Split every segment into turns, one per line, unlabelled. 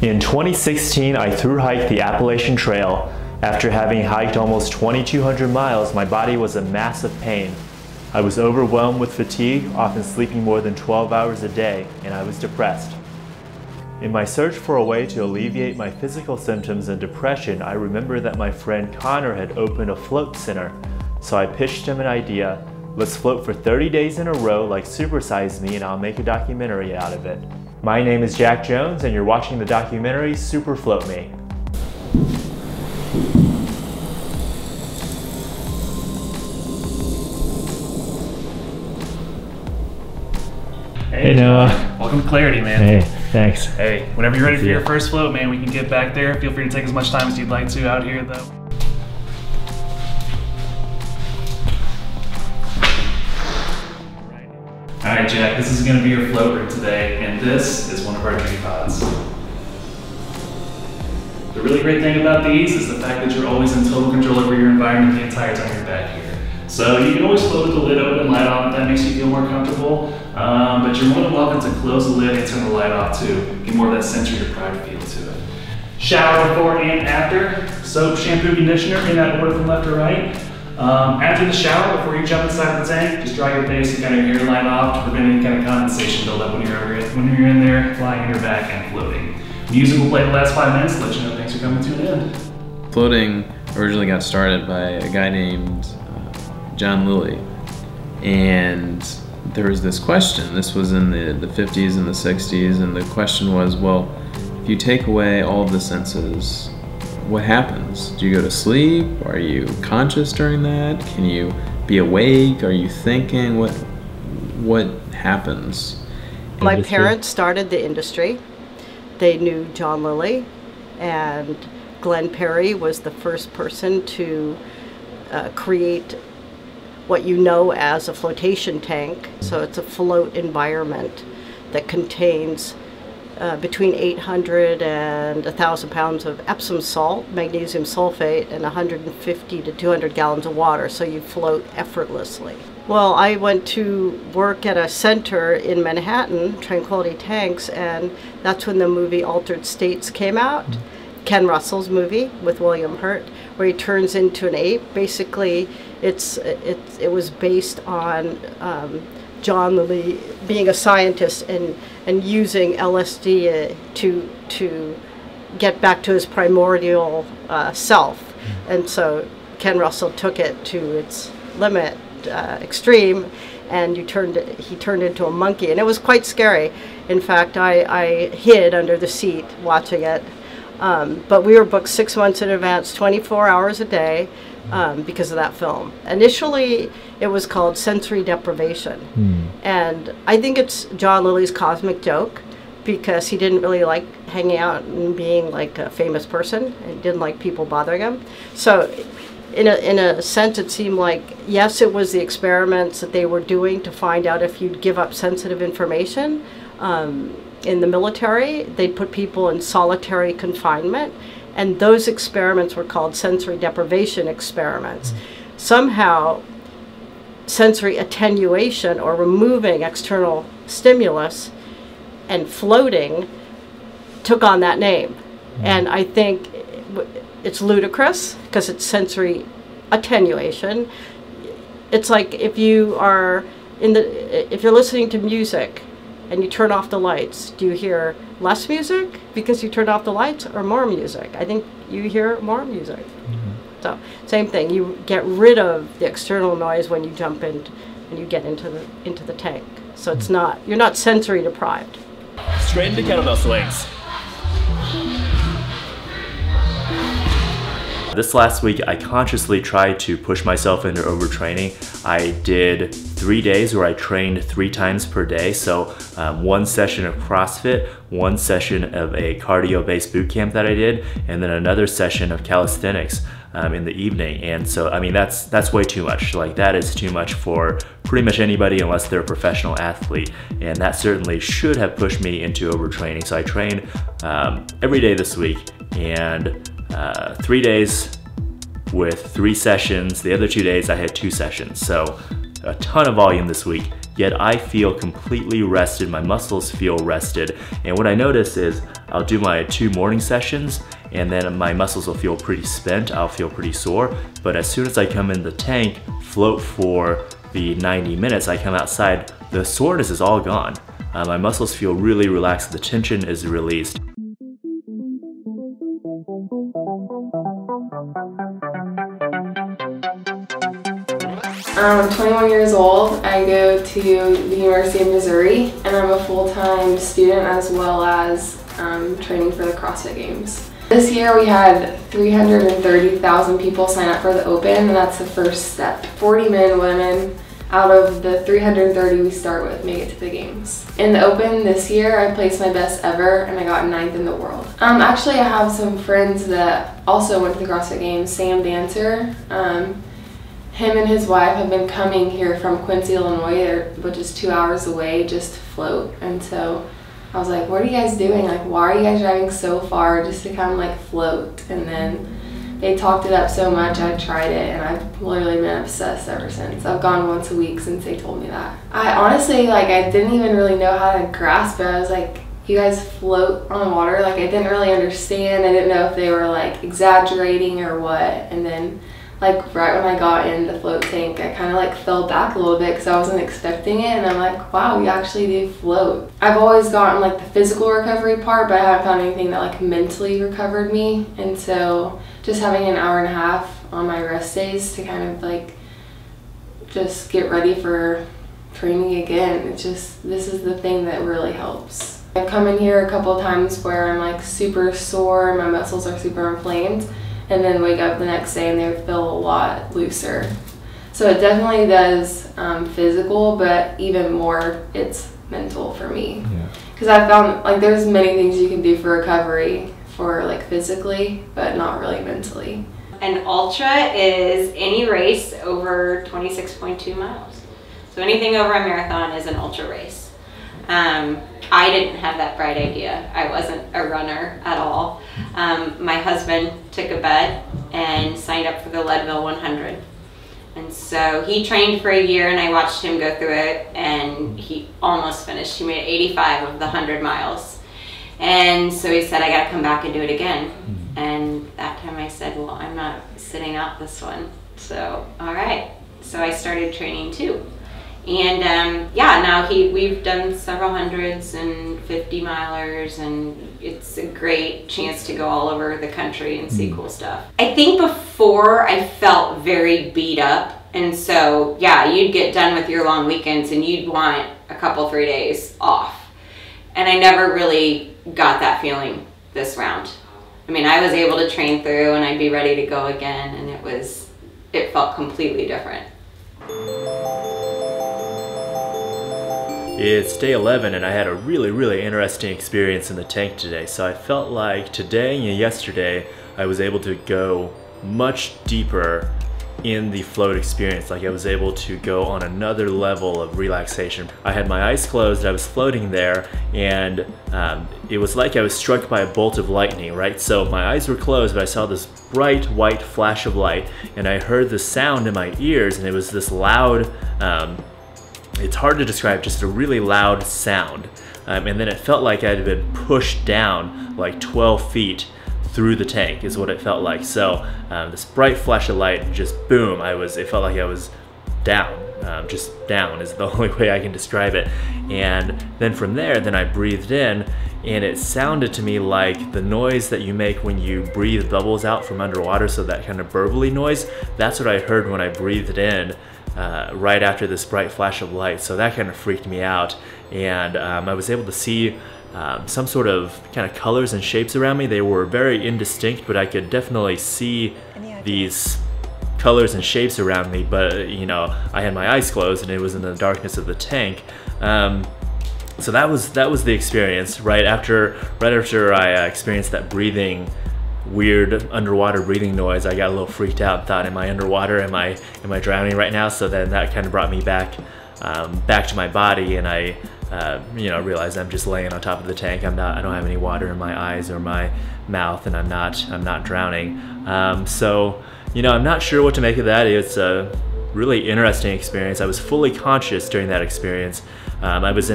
In 2016, I thru-hiked the Appalachian Trail. After having hiked almost 2,200 miles, my body was in massive pain. I was overwhelmed with fatigue, often sleeping more than 12 hours a day, and I was depressed. In my search for a way to alleviate my physical symptoms and depression, I remembered that my friend Connor had opened a float center. So I pitched him an idea. Let's float for 30 days in a row like Super Size Me, and I'll make a documentary out of it. My name is Jack Jones, and you're watching the documentary Super Float Me.
Hey Noah. Welcome to Clarity, man.
Hey, thanks.
Hey, whenever you're ready for your first float, man, we can get back there. Feel free to take as much time as you'd like to out here, though. Alright, Jack, this is going to be your float rig today, and this is one of our dream pods. The really great thing about these is the fact that you're always in total control over your environment the entire time you're back here. So you can always float with the lid open and light on if that makes you feel more comfortable, but you're more than welcome to close the lid and turn the light off too. Get more of that sensory deprived feel to it. Shower before and after, soap, shampoo, conditioner in that order from left to right. After the shower, before you jump inside the tank, just dry your face and kind of your hairline off to prevent any kind of condensation buildup when you're in there, lying on your back and floating. Music will play the last 5 minutes to let you know things are coming to an end.
Floating originally got started by a guy named John Lilly, and there was this question. This was in the 50s and the 60s, and the question was, well, if you take away all of the senses, what happens? Do you go to sleep? Are you conscious during that? Can you be awake? Are you thinking? What happens?
My parents started the industry. They knew John Lilly, and Glenn Perry was the first person to create what you know as a flotation tank. So it's a float environment that contains between 800 and 1,000 pounds of Epsom salt, magnesium sulfate, and 150 to 200 gallons of water, so you float effortlessly. Well, I went to work at a center in Manhattan, Tranquility Tanks, and that's when the movie Altered States came out. Ken Russell's movie with William Hurt, where he turns into an ape. Basically, it was based on John Lilly being a scientist and using LSD to get back to his primordial self. And so Ken Russell took it to its limit, extreme, and he turned into a monkey, and it was quite scary. In fact, I hid under the seat watching it. But we were booked 6 months in advance, 24 hours a day, because of that film. Initially, it was called Sensory Deprivation. And I think it's John Lilly's cosmic joke, because he didn't really like hanging out and being like a famous person, and didn't like people bothering him. So in a sense, it seemed like, yes, it was the experiments that they were doing to find out if you'd give up sensitive information. In the military, they'd put people in solitary confinement, and those experiments were called sensory deprivation experiments. Somehow, sensory attenuation, or removing external stimulus and floating, took on that name. And I think it's ludicrous because it's sensory attenuation. It's like if you are if you're listening to music and you turn off the lights, do you hear less music because you turned off the lights, or more music? I think you hear more music. So same thing, you get rid of the external noise when you jump in and you get into the tank. So it's you're not sensory deprived.
Straight into kettlebell swings. This last week, I consciously tried to push myself into overtraining. I did 3 days where I trained 3 times per day. So 1 session of CrossFit, 1 session of a cardio-based boot camp that I did, and then another session of calisthenics in the evening. And so, I mean, that's way too much. Like, that is too much for pretty much anybody unless they're a professional athlete. And that certainly should have pushed me into overtraining. So I trained every day this week, and 3 days with 3 sessions. The other 2 days I had 2 sessions. So a ton of volume this week, yet I feel completely rested. My muscles feel rested. And what I notice is I'll do my 2 morning sessions, and then my muscles will feel pretty spent, I'll feel pretty sore. But as soon as I come in the tank, float for the 90 minutes, I come outside, the soreness is all gone. My muscles feel really relaxed, the tension is released.
I'm 21 years old. I go to the University of Missouri, and I'm a full-time student as well as training for the CrossFit Games. This year we had 330,000 people sign up for the Open, and that's the first step. 40 men and women out of the 330 we start with make it to the Games. In the Open this year, I placed my best ever, and I got 9th in the world. Actually, I have some friends that also went to the CrossFit Games. Sam Dancer. Him and his wife have been coming here from Quincy, Illinois, which is 2 hours away, just to float. And so I was like, what are you guys doing? Like, why are you guys driving so far just to come like float? And then they talked it up so much, I tried it, and I've literally been obsessed ever since. I've gone once a week since they told me that. I honestly, I didn't even really know how to grasp it. I was like, you guys float on the water? Like, I didn't really understand. I didn't know if they were like exaggerating or what. And then right when I got in the float tank, I kind of fell back a little bit because I wasn't expecting it, and I'm like, wow, we actually do float. I've always gotten the physical recovery part, but I haven't found anything that mentally recovered me. And so just having an hour and a half on my rest days to kind of just get ready for training again, this is the thing that really helps. I've come in here a couple of times where I'm super sore, my muscles are super inflamed, and then wake up the next day and they feel a lot looser. So it definitely does physical, but even more it's mental for me. Because I found there's many things you can do for recovery for physically, but not really mentally.
An ultra is any race over 26.2 miles. So anything over a marathon is an ultra race. I didn't have that bright idea. I wasn't a runner at all. My husband took a bet and signed up for the Leadville 100. And so he trained for a year, and I watched him go through it, and he almost finished. He made 85 of the 100 miles. And so he said, I gotta come back and do it again. And that time I said, well, I'm not sitting out this one. So, all right. So I started training too. And yeah, now we've done several hundreds and 50 milers, and it's a great chance to go all over the country and see cool stuff. I think before I felt very beat up, and so yeah, you'd get done with your long weekends and you'd want a couple, 3 days off. And I never really got that feeling this round. I mean, I was able to train through and I'd be ready to go again, and it felt completely different.
It's day 11, and I had a really interesting experience in the tank today. So I felt like today and yesterday I was able to go much deeper in the float experience. I was able to go on another level of relaxation. I had my eyes closed, I was floating there, and it was like I was struck by a bolt of lightning, right? So my eyes were closed, but I saw this bright white flash of light, and I heard the sound in my ears, and it was this loud, it's hard to describe, just a really loud sound. And then it felt like I had been pushed down 12 feet through the tank is what it felt like. So this bright flash of light, just boom, it felt like I was down. Just down is the only way I can describe it. And then from there, I breathed in, and it sounded to me like the noise that you make when you breathe bubbles out from underwater, so that kind of burbly noise. That's what I heard when I breathed in right after this bright flash of light. So that kind of freaked me out, and I was able to see some sort of kind of colors and shapes around me. They were very indistinct, but I could definitely see these colors and shapes around me, but I had my eyes closed and it was in the darkness of the tank. So that was the experience. Right after I experienced that weird underwater breathing noise, I got a little freaked out and thought, am I underwater? Am I drowning right now? So then that kind of brought me back to my body, and I realized I'm just laying on top of the tank. I don't have any water in my eyes or my mouth, and I'm not drowning. So I'm not sure what to make of that. It's a really interesting experience. I was fully conscious during that experience. I was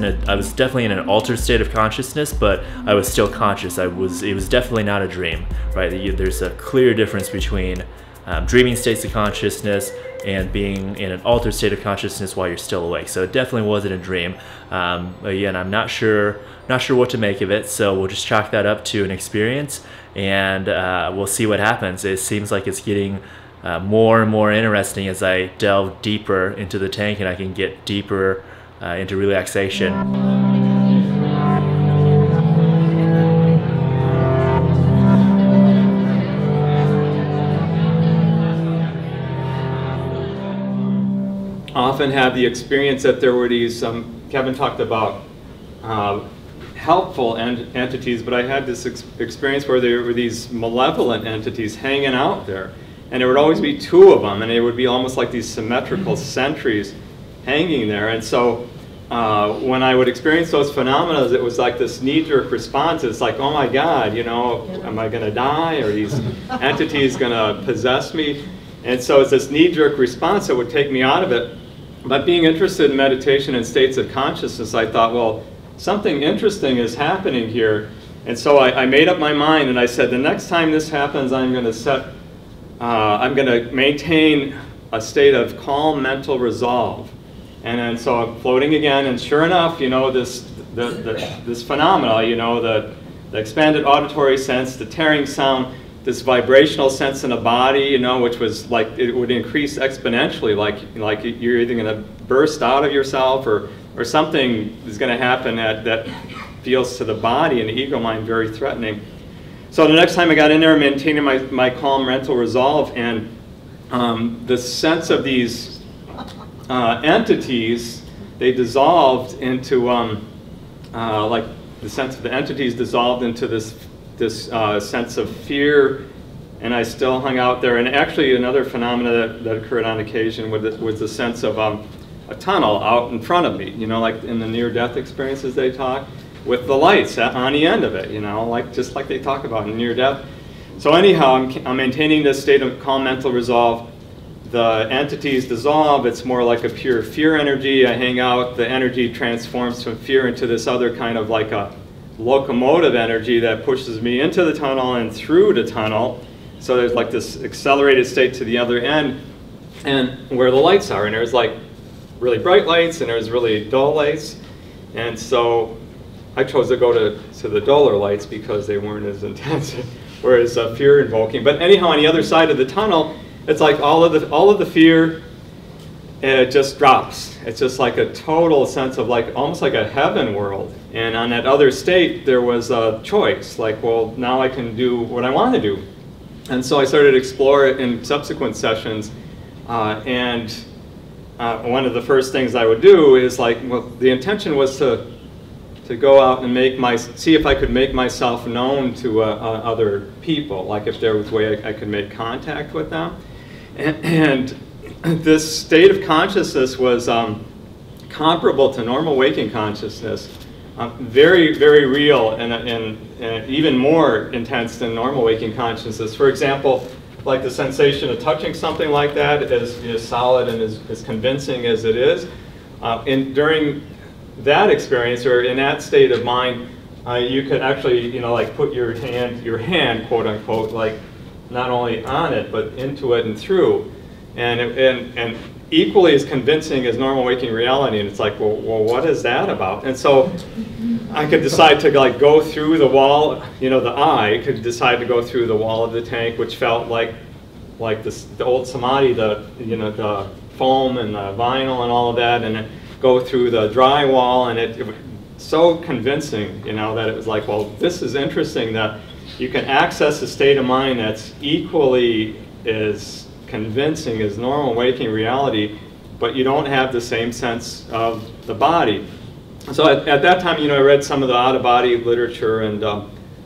definitely in an altered state of consciousness, but I was still conscious. It was definitely not a dream, right? There's a clear difference between dreaming states of consciousness and being in an altered state of consciousness while you're still awake. So it definitely wasn't a dream. Again, I'm not sure what to make of it, so we'll just chalk that up to an experience, and we'll see what happens. It seems like it's getting more and more interesting as I delve deeper into the tank and I can get deeper into relaxation.
Often have the experience that there were these, Kevin talked about helpful entities, but I had this experience where there were these malevolent entities hanging out there. And there would always be two of them, and it would be almost like these symmetrical sentries hanging there. And so when I would experience those phenomena, it was like this knee-jerk response. It's like, oh my God, you know, am I going to die? Are these entities going to possess me? And so it's this knee-jerk response that would take me out of it. But being interested in meditation and states of consciousness, I thought, well, something interesting is happening here. And so I made up my mind, and I said, the next time this happens, I'm going to maintain a state of calm mental resolve. And then so I'm floating again, and sure enough, you know, this phenomena, you know, the expanded auditory sense, the tearing sound, this vibrational sense in the body, you know, which was like, it would increase exponentially, like you're either going to burst out of yourself or something is going to happen that feels to the body and the ego mind very threatening. So the next time I got in there, maintaining my calm mental resolve, and the sense of these entities, they dissolved into, like the sense of the entities dissolved into this sense of fear, and I still hung out there. And actually another phenomena that occurred on occasion was the sense of a tunnel out in front of me, you know, like in the near-death experiences they talk, with the lights on the end of it, you know, just like they talk about in near-death. So anyhow, I'm maintaining this state of calm mental resolve. The entities dissolve. It's more like a pure fear energy. I hang out. The energy transforms from fear into this other kind of like a locomotive energy that pushes me into the tunnel and through the tunnel. So there's like this accelerated state to the other end, and where the lights are. And there's like really bright lights, and there's really dull lights. And so I chose to go to the duller lights because they weren't as intense, whereas fear invoking. But anyhow, on the other side of the tunnel, it's like all of the fear, it just drops. It's just like a total sense of like almost like a heaven world. And on that other state, there was a choice. Like, well, now I can do what I want to do. And so I started to explore it in subsequent sessions. And one of the first things I would do is like, well, the intention was to go out and see if I could make myself known to other people. Like if there was a way I could make contact with them. And this state of consciousness was comparable to normal waking consciousness, very, very real, and even more intense than normal waking consciousness. For example, like the sensation of touching something like that is solid and as convincing as it is. During that experience, or in that state of mind, you could actually, you know, like put your hand, quote unquote, like not only on it, but into it and through. And equally as convincing as normal waking reality. And it's like, well, what is that about? And so I could decide to like go through the wall, you know, the eye could decide to go through the wall of the tank, which felt like the old samadhi, the foam and the vinyl and all of that, and then go through the drywall, and it was so convincing, you know, that it was like, well, this is interesting that you can access a state of mind that's equally as convincing as normal waking reality, but you don't have the same sense of the body. So at that time, you know, I read some of the out-of-body literature, and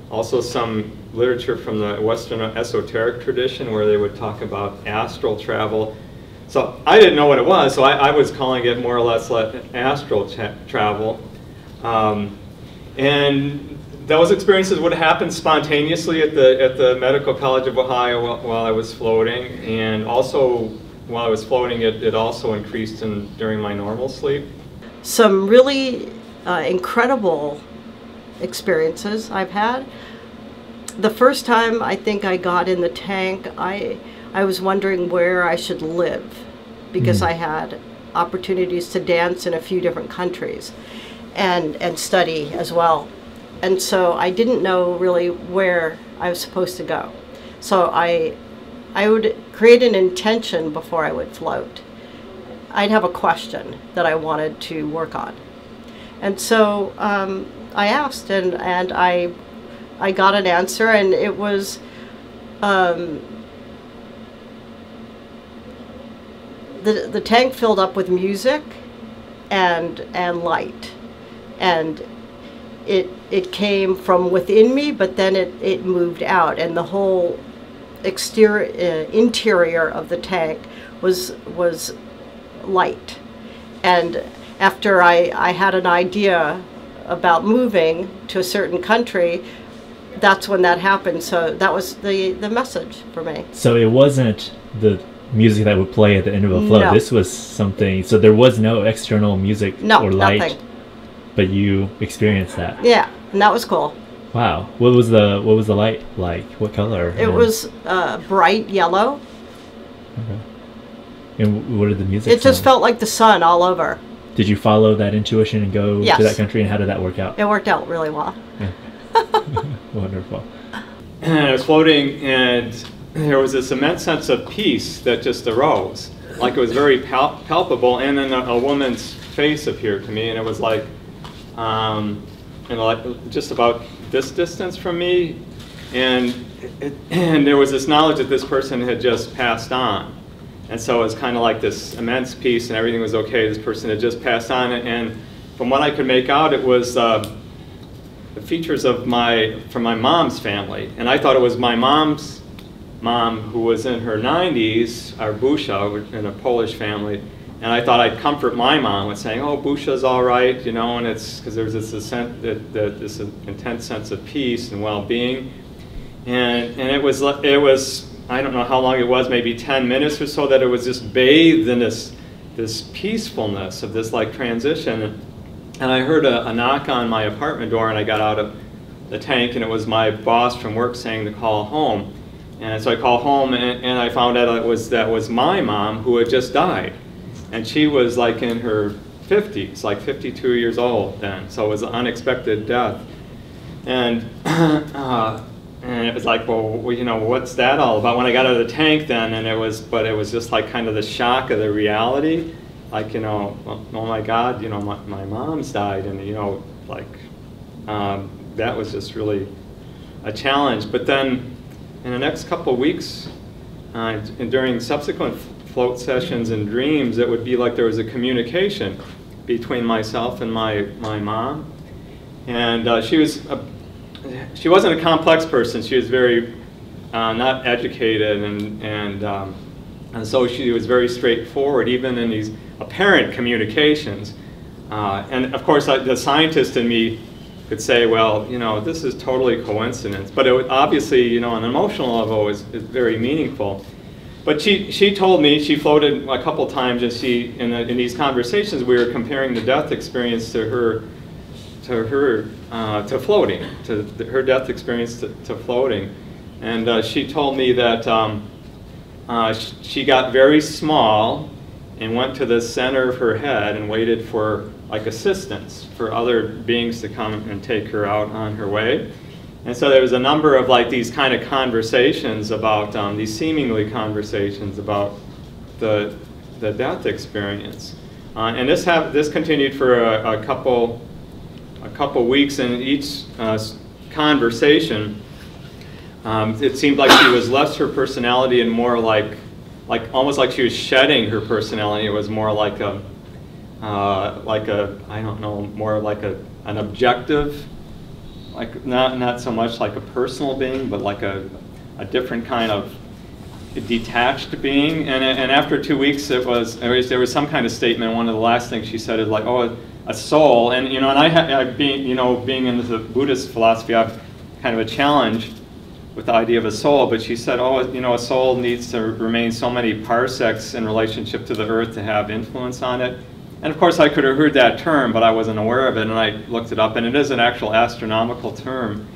also some literature from the Western esoteric tradition where they would talk about astral travel. So I didn't know what it was, so I was calling it more or less like astral travel. And those experiences would happen spontaneously at the Medical College of Ohio while I was floating, and also while I was floating, it also increased during my normal sleep.
some really incredible experiences I've had. The first time I think I got in the tank, I was wondering where I should live, because I had opportunities to dance in a few different countries and study as well. And so I didn't know really where I was supposed to go. So I would create an intention before I would float. I'd have a question that I wanted to work on. And so I asked, and I got an answer, and it was the tank filled up with music and light, and it came from within me, but then it moved out, and the whole interior of the tank was light. And after I had an idea about moving to a certain country, that's when that happened. So that was the message for me.
So it wasn't the music that would play at the end of a float.
No.
This was something, so there was no external music or light,
nothing.
But you experienced that.
Yeah, and that was cool.
Wow. What was the light like? What color?
It was bright yellow.
Okay. And what did the music
It just
sound?
felt like the sun all over.
Did you follow that intuition and go
Yes.
to that country, and how did that work out?
It worked out really well.
Wonderful.
And I was floating, and there was this immense sense of peace that just arose. Like it was very palpable, and then a woman's face appeared to me, and it was like, like just about this distance from me, and there was this knowledge that this person had just passed on. And so it was kind of like this immense peace, and everything was okay. This person had just passed on, and from what I could make out, it was the features from my mom's family. And I thought it was my mom's mom, who was in her 90s, Busha, in a Polish family. And I thought I'd comfort my mom with saying, "Oh, Busha's all right," you know, and it's because there was this intense sense of peace and well-being. And it was I don't know how long it was, maybe 10 minutes or so, that it was just bathed in this peacefulness of this like transition. And I heard a knock on my apartment door, and I got out of the tank, and it was my boss from work saying to call home. And so I called home, and I found out that was my mom, who had just died. And she was like in her 50s, like 52 years old then. So it was an unexpected death. And and it was like, well, you know, what's that all about? When I got out of the tank then, it was just like kind of the shock of the reality. Like, you know, oh my God, you know, my mom's died, and, you know, like, that was just really a challenge. But then in the next couple of weeks, and during subsequent float sessions and dreams, it would be like there was a communication between myself and my mom. And she wasn't a complex person. She was very not educated, and so she was very straightforward, even in these apparent communications. And of course, the scientist in me could say, well, you know, this is totally coincidence. But it would obviously, you know, on an emotional level, is very meaningful. But she told me, she floated a couple times, and in these conversations, we were comparing the death experience to floating, to her death experience to floating. And she told me that she got very small and went to the center of her head and waited for like assistance for other beings to come and take her out on her way. And so there was a number of like these kind of conversations about these seemingly conversations about the death experience. And this continued for a couple weeks, and each conversation, it seemed like she was less her personality and more like almost like she was shedding her personality. It was more like a I don't know, more like an objective, like not so much like a personal being, but like a different kind of detached being. And after 2 weeks, there was some kind of statement. One of the last things she said is like, oh, a soul. And you know, and I being in the Buddhist philosophy, I have kind of a challenge with the idea of a soul. But she said, oh, you know, a soul needs to remain so many parsecs in relationship to the earth to have influence on it. And of course I could have heard that term, but I wasn't aware of it, and I looked it up, and it is an actual astronomical term.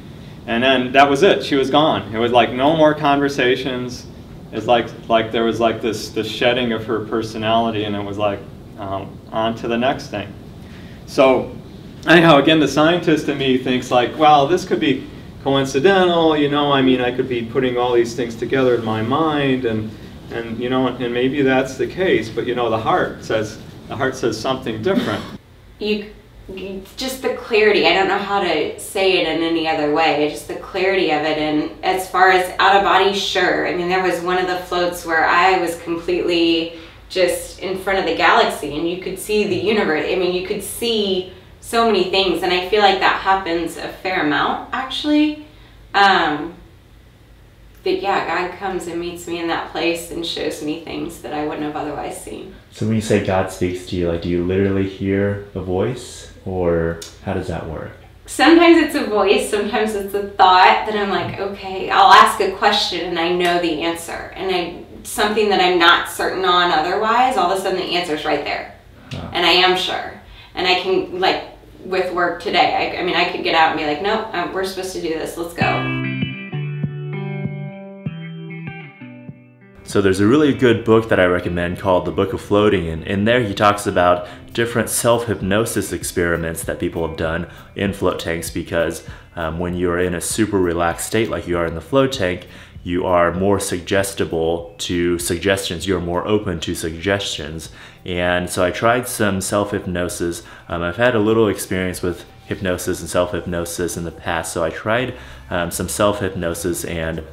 And then that was it. She was gone. It was like no more conversations. It's like there was like this shedding of her personality, and it was like on to the next thing. So anyhow, again, the scientist in me thinks like, well, this could be coincidental, you know, I mean, I could be putting all these things together in my mind, and you know, and maybe that's the case, but you know, the heart says something different.
Just the clarity, I don't know how to say it in any other way, just the clarity of it. And as far as out of body, sure. I mean, there was one of the floats where I was completely just in front of the galaxy, and you could see the universe. I mean, you could see so many things, and I feel like that happens a fair amount, actually. But yeah, God comes and meets me in that place and shows me things that I wouldn't have otherwise seen.
So when you say God speaks to you, like, do you literally hear a voice, or how does that work?
Sometimes it's a voice, sometimes it's a thought that I'm like, okay, I'll ask a question and I know the answer, and something that I'm not certain on otherwise, all of a sudden the answer's right there. And I am sure. And I can, like with work today, I mean, I could get out and be like, nope, we're supposed to do this, let's go.
So there's a really good book that I recommend called The Book of Floating, and in there he talks about different self-hypnosis experiments that people have done in float tanks, because when you're in a super relaxed state like you are in the float tank, you are more suggestible to suggestions, you're more open to suggestions. And so I tried some self-hypnosis. I've had a little experience with hypnosis and self-hypnosis in the past, so I tried some self-hypnosis, and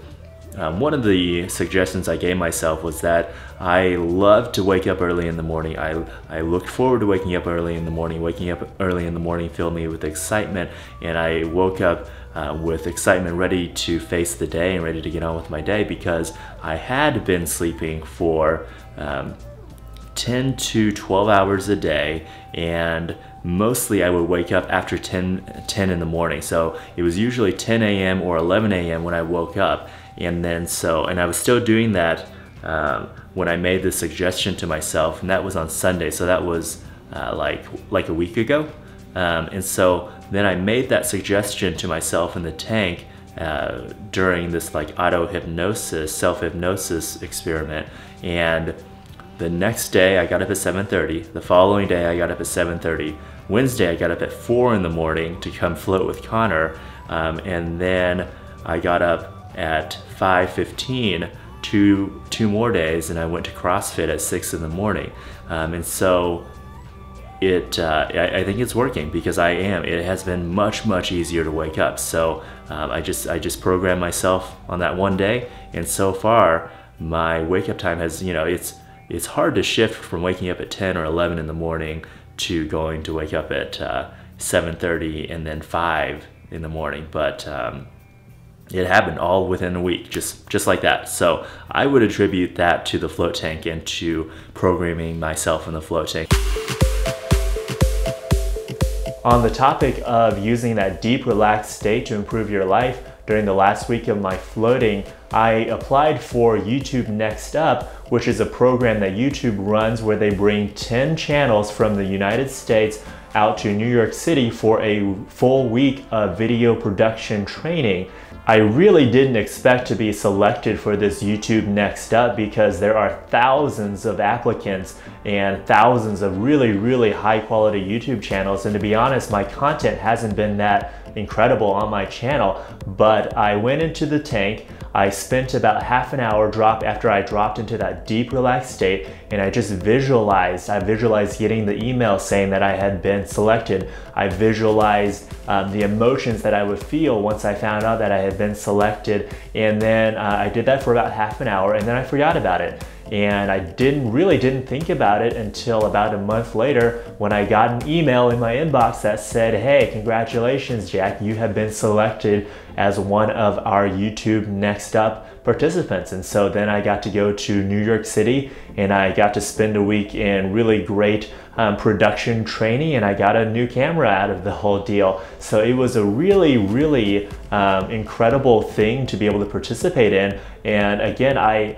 one of the suggestions I gave myself was that I love to wake up early in the morning. I looked forward to waking up early in the morning. Waking up early in the morning filled me with excitement, and I woke up with excitement, ready to face the day and ready to get on with my day, because I had been sleeping for 10 to 12 hours a day, and mostly I would wake up after 10 in the morning. So it was usually 10 a.m. or 11 a.m. when I woke up. And I was still doing that when I made this suggestion to myself, and that was on Sunday, so that was like a week ago. And so then I made that suggestion to myself in the tank during this like auto-hypnosis, self-hypnosis experiment. And the next day I got up at 7:30. The following day I got up at 7:30. Wednesday I got up at 4 in the morning to come float with Connor. And then I got up at 5:15 two more days, and I went to CrossFit at 6 in the morning. And so I think it's working, because it has been much easier to wake up. So I just programmed myself on that one day, and so far my wake up time has, you know, it's hard to shift from waking up at 10 or 11 in the morning to going to wake up at 7:30 and then 5 in the morning, but it happened all within a week, just like that. So I would attribute that to the float tank and to programming myself in the float tank. On the topic of using that deep relaxed state to improve your life, during the last week of my floating, I applied for YouTube Next Up, which is a program that YouTube runs where they bring 10 channels from the United States out to New York City for a full week of video production training. I really didn't expect to be selected for this YouTube Next Up, because there are thousands of applicants and thousands of really high quality YouTube channels, and to be honest, my content hasn't been that incredible on my channel. But I went into the tank, I spent about half an hour after I dropped into that deep relaxed state, and I just visualized. I visualized getting the email saying that I had been selected. I visualized the emotions that I would feel once I found out that I had been selected, and then I did that for about half an hour, and then I forgot about it. And I really didn't think about it until about a month later, when I got an email in my inbox that said, hey, congratulations, Jack, you have been selected as one of our YouTube Next Up participants. And so then I got to go to New York City, and I got to spend a week in really great production training, and I got a new camera out of the whole deal. So it was a really, really incredible thing to be able to participate in. And again, I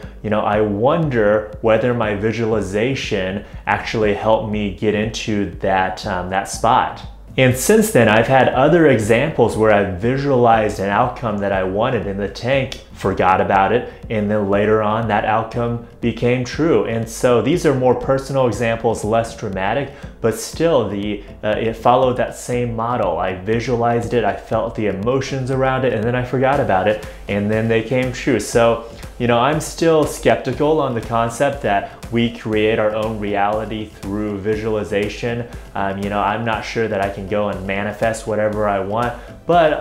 wonder whether my visualization actually helped me get into that spot. And since then, I've had other examples where I've visualized an outcome that I wanted in the tank, forgot about it, and then later on that outcome became true. And so these are more personal examples, less dramatic, but still it followed that same model. I visualized it, I felt the emotions around it, and then I forgot about it, and then they came true. So, I'm still skeptical on the concept that we create our own reality through visualization. I'm not sure that I can go and manifest whatever I want, but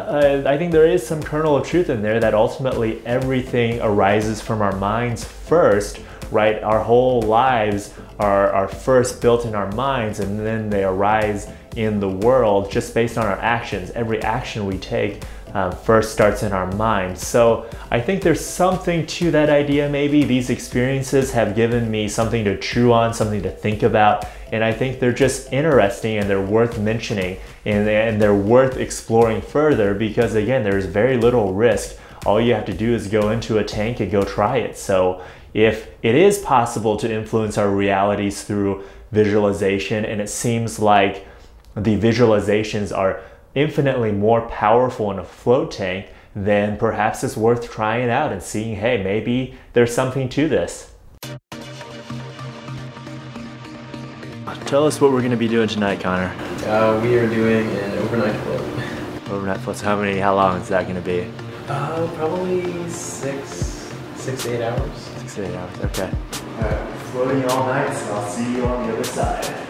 I think there is some kernel of truth in there that ultimately everything arises from our minds first, right? Our whole lives are first built in our minds, and then they arise in the world just based on our actions. Every action we take first starts in our mind. So I think there's something to that idea. Maybe these experiences have given me something to chew on, something to think about, and I think they're just interesting and they're worth mentioning, and they're worth exploring further, because again, there's very little risk. All you have to do is go into a tank and go try it. So if it is possible to influence our realities through visualization, and it seems like the visualizations are infinitely more powerful in a float tank, then perhaps it's worth trying out and seeing, hey, maybe there's something to this. Tell us what we're going to be doing tonight, Connor.
We are doing an overnight float.
Overnight float. So how long is that going to be?
Probably 6 to 8 hours.
6 to 8 hours, okay. Alright, floating all night, so I'll see you on the other side.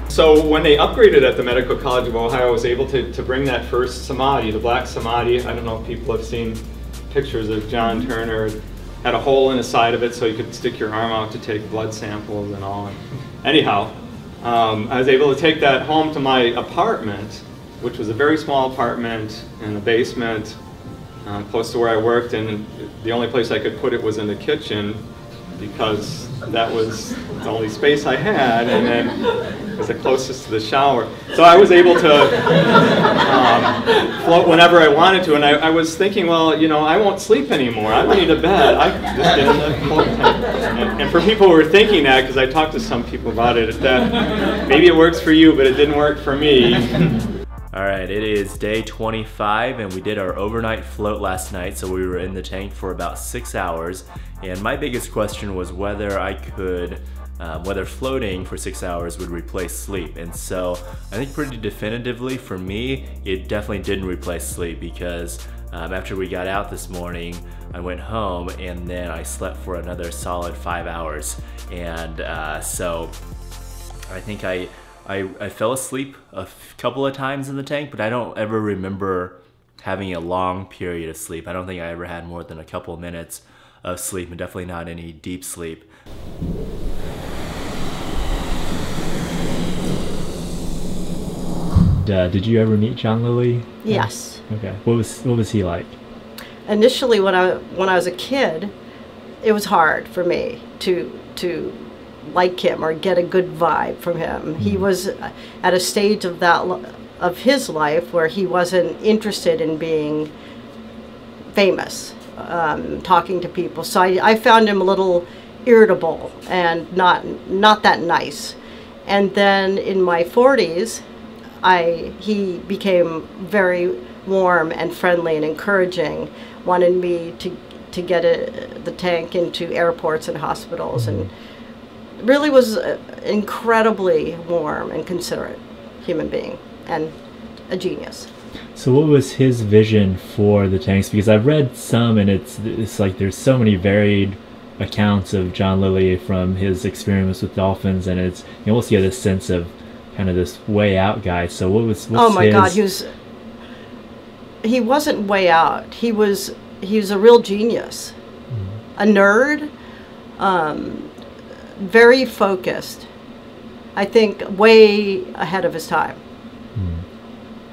So when they upgraded at the Medical College of Ohio, I was able to bring that first samadhi, the black samadhi. I don't know if people have seen pictures of John Turner. Had a hole in the side of it so you could stick your arm out to take blood samples and all. Anyhow, I was able to take that home to my apartment, which was a very small apartment in the basement, close to where I worked, and the only place I could put it was in the kitchen, because that was the only space I had, and then it was the closest to the shower. So I was able to float whenever I wanted to, and I was thinking, well, I won't sleep anymore. I don't need a bed. I can just get in the float tank. And for people who are thinking that, because I talked to some people about it, that maybe it works for you, but it didn't work for me.
All right, it is day 25, and we did our overnight float last night, so we were in the tank for about 6 hours. And my biggest question was whether I could, whether floating for 6 hours would replace sleep. And so I think pretty definitively for me, it definitely didn't replace sleep, because after we got out this morning, I went home and then I slept for another solid 5 hours. And so I think I fell asleep a couple of times in the tank, but I don't ever remember having a long period of sleep. I don't think I ever had more than a couple minutes of sleep, and definitely not any deep sleep. Did you ever meet John Lilly?
Yes.
Okay. What was he like?
Initially, when I was a kid, it was hard for me to like him or get a good vibe from him. He was at a stage of his life where he wasn't interested in being famous, talking to people. So I found him a little irritable and not that nice. And then in my 40s, he became very warm and friendly and encouraging, wanted me to get the tank into airports and hospitals, and really was an incredibly warm and considerate human being and a genius.
So what was his vision for the tanks? Because I've read some, and it's like there's so many varied accounts of John Lilly from his experiments with dolphins, and it's, you almost get this sense of kind of this way out guy. So what's
oh my
his...
God, he wasn't way out. He was a real genius, a nerd, very focused. I think way ahead of his time.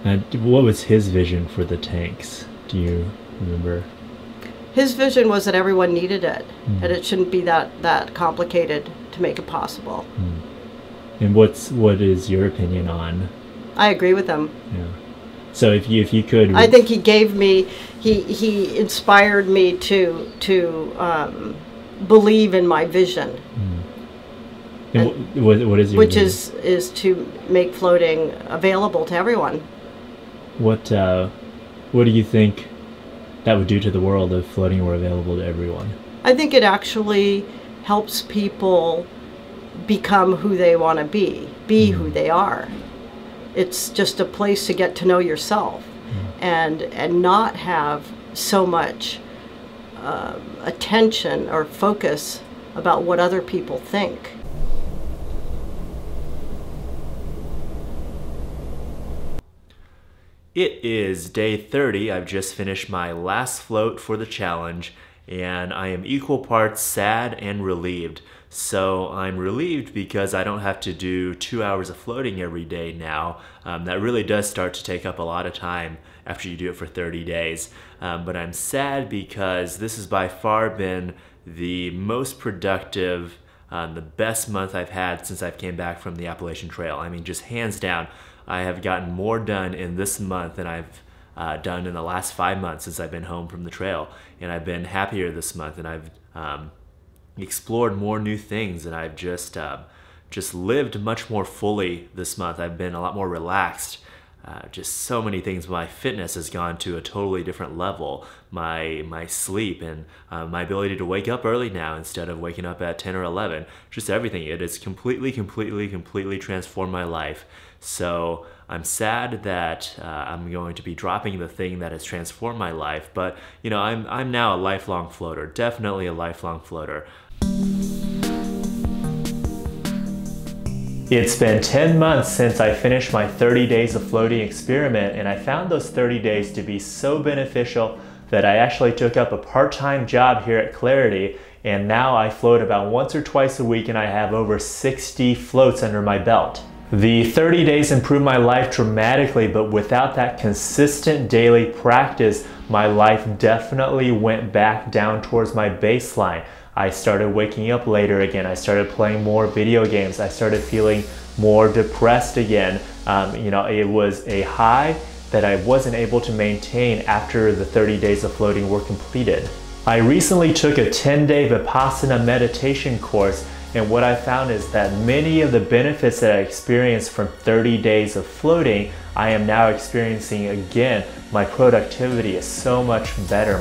And what was his vision for the tanks? Do you remember?
His vision was that everyone needed it, and it shouldn't be that complicated to make it possible.
And what is your opinion on?
I agree with him.
Yeah. So if you could,
I think he gave me, he inspired me to believe in my vision.
And what is your
which
vision?
is to make floating available to everyone.
What do you think that would do to the world if floating were available to everyone?
I think it actually helps people become who they want to be who they are. It's just a place to get to know yourself and not have so much attention or focus about what other people think.
It is day 30. I've just finished my last float for the challenge, and I am equal parts sad and relieved. So I'm relieved because I don't have to do 2 hours of floating every day now. That really does start to take up a lot of time after you do it for 30 days. But I'm sad because this has by far been the most productive, the best month I've had since I've came back from the Appalachian Trail. I mean, just hands down. I have gotten more done in this month than I've done in the last 5 months since I've been home from the trail. And I've been happier this month, and I've explored more new things, and I've just lived much more fully this month. I've been a lot more relaxed. Just so many things. My fitness has gone to a totally different level. My sleep and my ability to wake up early now instead of waking up at 10 or 11. Just everything. It has completely transformed my life. So I'm sad that I'm going to be dropping the thing that has transformed my life. But you know, I'm now a lifelong floater. Definitely a lifelong floater. It's been 10 months since I finished my 30 days of floating experiment, and I found those 30 days to be so beneficial that I actually took up a part-time job here at Clarity, and now I float about once or twice a week, and I have over 60 floats under my belt. The 30 days improved my life dramatically, but without that consistent daily practice, my life definitely went back down towards my baseline. I started waking up later again. I started playing more video games. I started feeling more depressed again. You know, it was a high that I wasn't able to maintain after the 30 days of floating were completed. I recently took a 10-day Vipassana meditation course, and what I found is that many of the benefits that I experienced from 30 days of floating, I am now experiencing again. My productivity is so much better.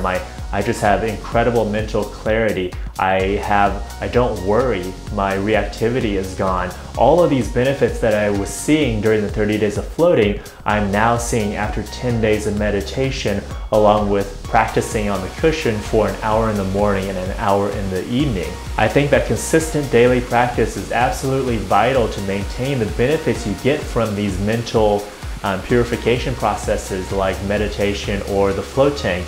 I just have incredible mental clarity. I don't worry. My reactivity is gone. All of these benefits that I was seeing during the 30 days of floating, I'm now seeing after 10 days of meditation, along with practicing on the cushion for an hour in the morning and an hour in the evening. I think that consistent daily practice is absolutely vital to maintain the benefits you get from these mental purification processes like meditation or the float tank.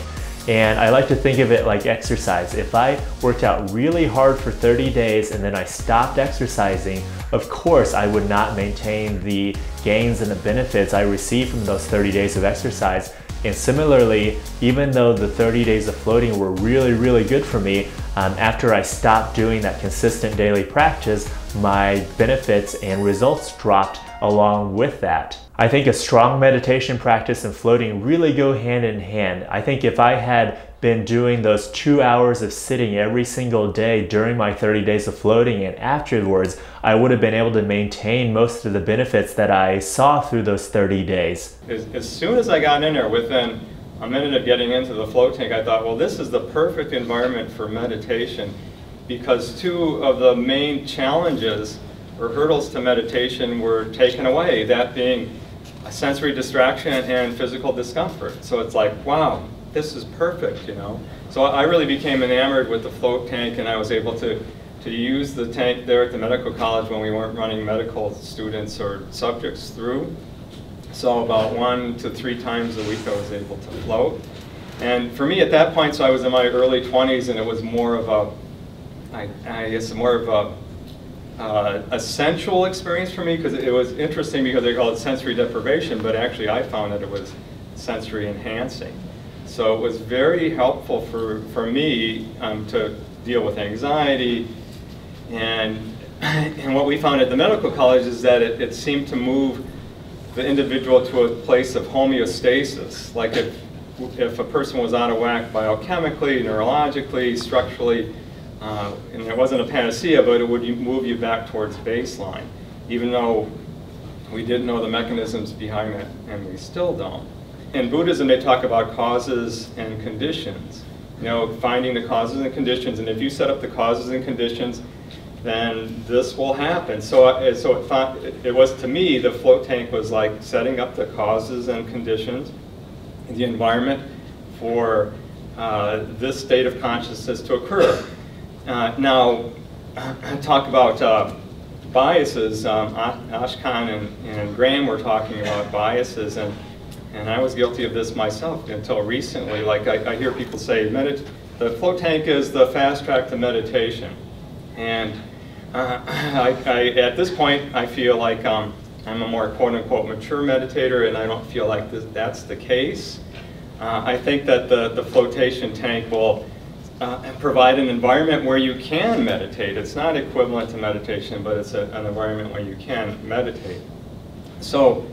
And I like to think of it like exercise. If I worked out really hard for 30 days and then I stopped exercising, of course I would not maintain the gains and the benefits I received from those 30 days of exercise. And similarly, even though the 30 days of floating were really good for me, after I stopped doing that consistent daily practice, my benefits and results dropped along with that. I think a strong meditation practice and floating really go hand in hand. I think if I had been doing those 2 hours of sitting every single day during my 30 days of floating and afterwards, I would have been able to maintain most of the benefits that I saw through those 30 days.
As soon as I got in there, within a minute of getting into the float tank, I thought, well, this is the perfect environment for meditation, because two of the main challenges or hurdles to meditation were taken away, that being a sensory distraction and physical discomfort. So it's like, wow, this is perfect, you know. So I really became enamored with the float tank, and I was able to use the tank there at the medical college when we weren't running medical students or subjects through. So about 1 to 3 times a week I was able to float. And for me at that point, so I was in my early 20s, and it was more of a, I guess more of a a sensual experience for me, because it was interesting because they call it sensory deprivation, but actually I found that it was sensory enhancing. So it was very helpful for me to deal with anxiety. And what we found at the medical college is that it seemed to move the individual to a place of homeostasis. Like if a person was out of whack biochemically, neurologically, structurally, and it wasn't a panacea, but it would move you back towards baseline, even though we didn't know the mechanisms behind it, and we still don't. In Buddhism, they talk about causes and conditions. You know, finding the causes and conditions, and if you set up the causes and conditions, then this will happen. So it was, to me, the float tank was like setting up the causes and conditions, the environment for this state of consciousness to occur. Now, talk about biases. Ashkan and Graham were talking about biases, and I was guilty of this myself until recently. Like I hear people say, the float tank is the fast track to meditation. And at this point, I feel like I'm a more quote-unquote mature meditator, and I don't feel like that's the case. I think that the flotation tank will provide an environment where you can meditate. It's not equivalent to meditation, but it's an environment where you can meditate. So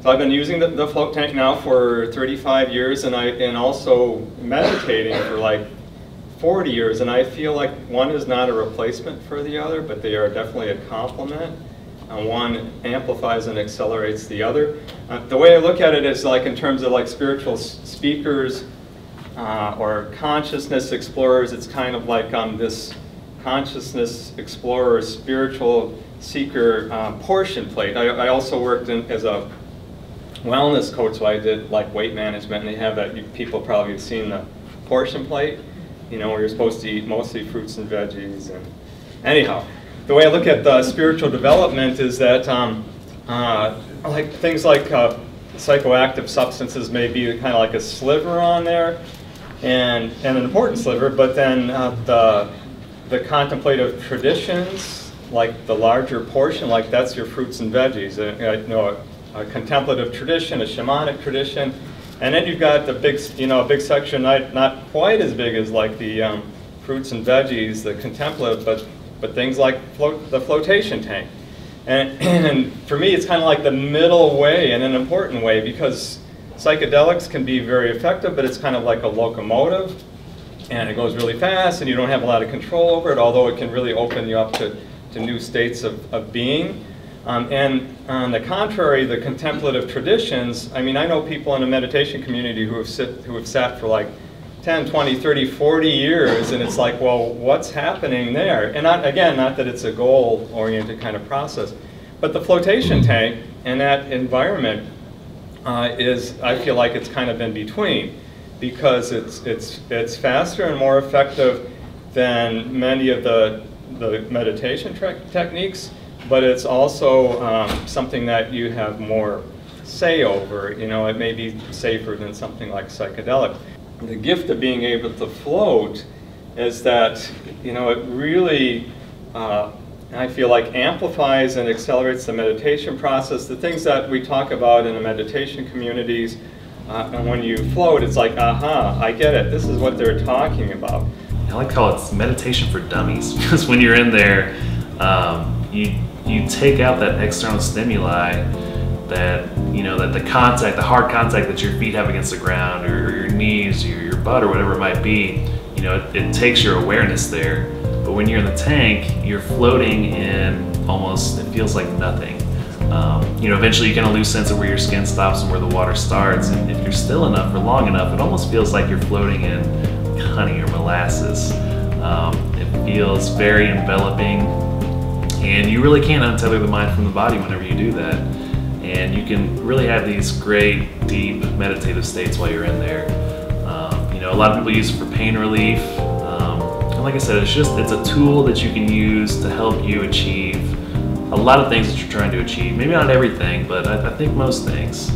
I've been using the float tank now for 35 years, and also meditating for like 40 years, and I feel like one is not a replacement for the other, but they are definitely a complement. One amplifies and accelerates the other. The way I look at it is like in terms of like spiritual speakers or consciousness explorers. It's kind of like this consciousness explorer, spiritual seeker portion plate. I also worked as a wellness coach, so I did like weight management, and they have that. People probably have seen the portion plate, you know, where you're supposed to eat mostly fruits and veggies. And anyhow, the way I look at the spiritual development is that like things like psychoactive substances may be kind of like a sliver on there, and an important sliver, but then the contemplative traditions, like the larger portion, like that's your fruits and veggies. You know, a contemplative tradition, a shamanic tradition. And then you've got the big, a big section, not quite as big as like the fruits and veggies, the contemplative, but things like the flotation tank. And for me, it's kind of like the middle way, in an important way, because psychedelics can be very effective, but it's kind of like a locomotive, and it goes really fast, and you don't have a lot of control over it, although it can really open you up to new states of being. And on the contrary, the contemplative traditions, I mean, I know people in the meditation community who have sat for like 10, 20, 30, 40 years, and it's like, well, what's happening there? And again, not that it's a goal-oriented kind of process, but the flotation tank and that environment I feel like it's kind of in between, because it's faster and more effective than many of the meditation techniques. But it's also something that you have more say over. You know, it may be safer than something like psychedelic. The gift of being able to float is that, you know, it really, I feel like, amplifies and accelerates the meditation process. The things that we talk about in the meditation communities, and when you float, it's like, aha, I get it. This is what they're talking about.
I like how it's meditation for dummies, because when you're in there, you take out that external stimuli, that, you know, that the hard contact that your feet have against the ground, or your knees, or your butt, or whatever it might be. You know, it takes your awareness there. But when you're in the tank, you're floating in almost, it feels like nothing. You know, eventually you're gonna lose sense of where your skin stops and where the water starts. And if you're still enough for long enough, it almost feels like you're floating in honey or molasses. It feels very enveloping. And you really can't untether the mind from the body whenever you do that. And you can really have these great, deep, meditative states while you're in there. You know, a lot of people use it for pain relief. And like I said, it's a tool that you can use to help you achieve a lot of things that you're trying to achieve. Maybe not everything, but I think most things.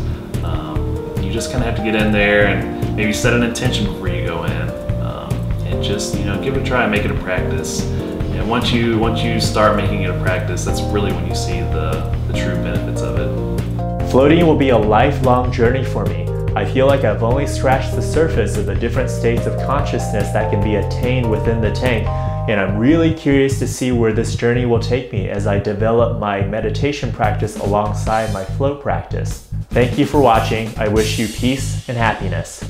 You just kind of have to get in there and maybe set an intention before you go in. And just, you know, give it a try and make it a practice. And once you start making it a practice, that's really when you see the true benefits of it.
Floating will be a lifelong journey for me. I feel like I've only scratched the surface of the different states of consciousness that can be attained within the tank, and I'm really curious to see where this journey will take me as I develop my meditation practice alongside my float practice. Thank you for watching. I wish you peace and happiness.